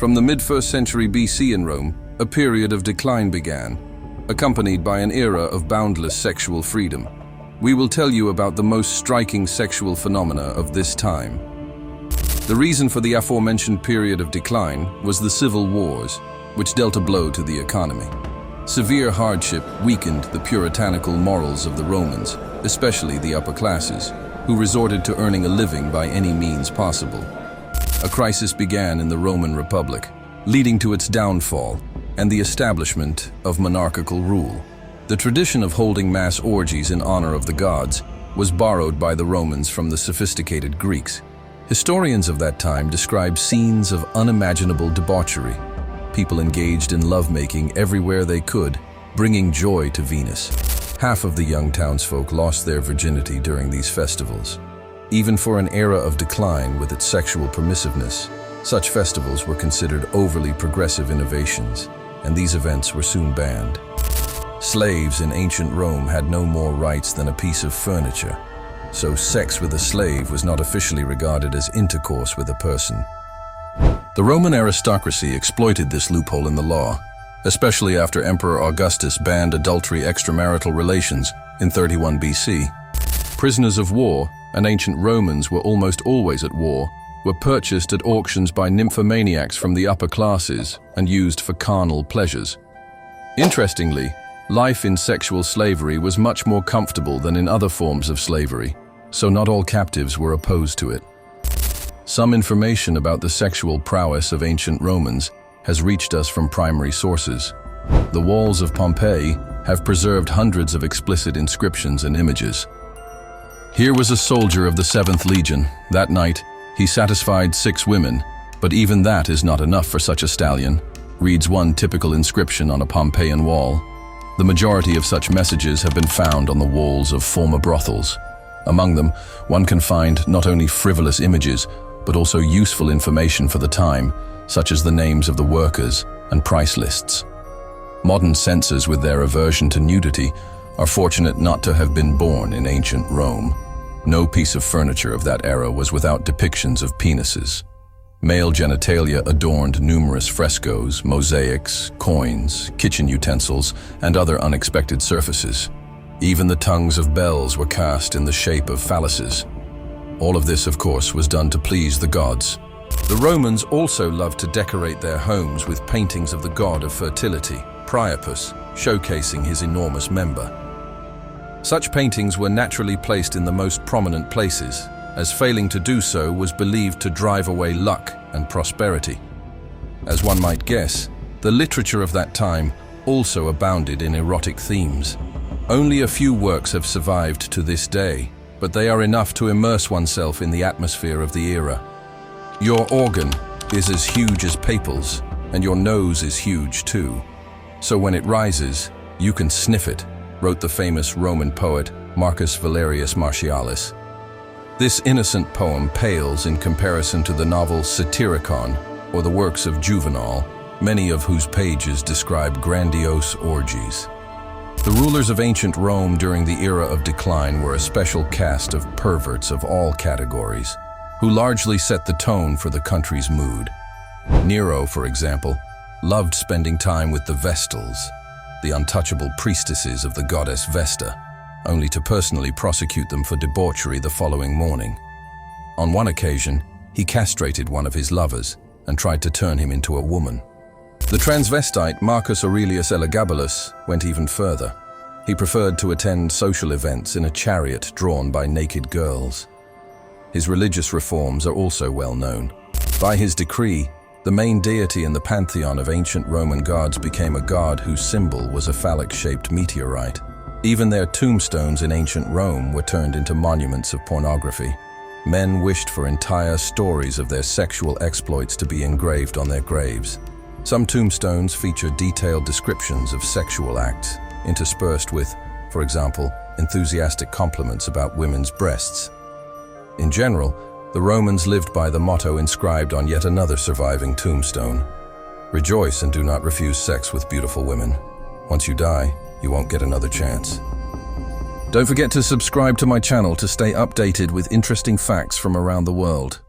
From the mid-1st century BC in Rome, a period of decline began, accompanied by an era of boundless sexual freedom. We will tell you about the most striking sexual phenomena of this time. The reason for the aforementioned period of decline was the civil wars, which dealt a blow to the economy. Severe hardship weakened the puritanical morals of the Romans, especially the upper classes, who resorted to earning a living by any means possible. A crisis began in the Roman Republic, leading to its downfall and the establishment of monarchical rule. The tradition of holding mass orgies in honor of the gods was borrowed by the Romans from the sophisticated Greeks. Historians of that time describe scenes of unimaginable debauchery. People engaged in lovemaking everywhere they could, bringing joy to Venus. Half of the young townsfolk lost their virginity during these festivals. Even for an era of decline with its sexual permissiveness, such festivals were considered overly progressive innovations, and these events were soon banned. Slaves in ancient Rome had no more rights than a piece of furniture, so sex with a slave was not officially regarded as intercourse with a person. The Roman aristocracy exploited this loophole in the law, especially after Emperor Augustus banned adultery extramarital relations in 31 BC. Prisoners of war, and ancient Romans were almost always at war, were purchased at auctions by nymphomaniacs from the upper classes and used for carnal pleasures. Interestingly, life in sexual slavery was much more comfortable than in other forms of slavery, so not all captives were opposed to it. Some information about the sexual prowess of ancient Romans has reached us from primary sources. The walls of Pompeii have preserved hundreds of explicit inscriptions and images. Here was a soldier of the 7th Legion. That night, he satisfied 6 women, but even that is not enough for such a stallion, reads one typical inscription on a Pompeian wall. The majority of such messages have been found on the walls of former brothels. Among them, one can find not only frivolous images, but also useful information for the time, such as the names of the workers and price lists. Modern censors, with their aversion to nudity, are fortunate not to have been born in ancient Rome. No piece of furniture of that era was without depictions of penises. Male genitalia adorned numerous frescoes, mosaics, coins, kitchen utensils, and other unexpected surfaces. Even the tongues of bells were cast in the shape of phalluses. All of this, of course, was done to please the gods. The Romans also loved to decorate their homes with paintings of the god of fertility, Priapus, showcasing his enormous member. Such paintings were naturally placed in the most prominent places, as failing to do so was believed to drive away luck and prosperity. As one might guess, the literature of that time also abounded in erotic themes. Only a few works have survived to this day, but they are enough to immerse oneself in the atmosphere of the era. Your organ is as huge as Papal's, and your nose is huge too. So when it rises, you can sniff it, wrote the famous Roman poet Marcus Valerius Martialis. This innocent poem pales in comparison to the novel Satyricon or the works of Juvenal, many of whose pages describe grandiose orgies. The rulers of ancient Rome during the era of decline were a special caste of perverts of all categories, who largely set the tone for the country's mood. Nero, for example, loved spending time with the Vestals, the untouchable priestesses of the goddess Vesta, only to personally prosecute them for debauchery the following morning. On one occasion, he castrated one of his lovers and tried to turn him into a woman. The transvestite Marcus Aurelius Elagabalus went even further. He preferred to attend social events in a chariot drawn by naked girls. His religious reforms are also well known. By his decree, the main deity in the pantheon of ancient Roman gods became a god whose symbol was a phallic-shaped meteorite. Even their tombstones in ancient Rome were turned into monuments of pornography. Men wished for entire stories of their sexual exploits to be engraved on their graves. Some tombstones feature detailed descriptions of sexual acts, interspersed with, for example, enthusiastic compliments about women's breasts. In general, the Romans lived by the motto inscribed on yet another surviving tombstone: "Rejoice and do not refuse sex with beautiful women. Once you die, you won't get another chance." Don't forget to subscribe to my channel to stay updated with interesting facts from around the world.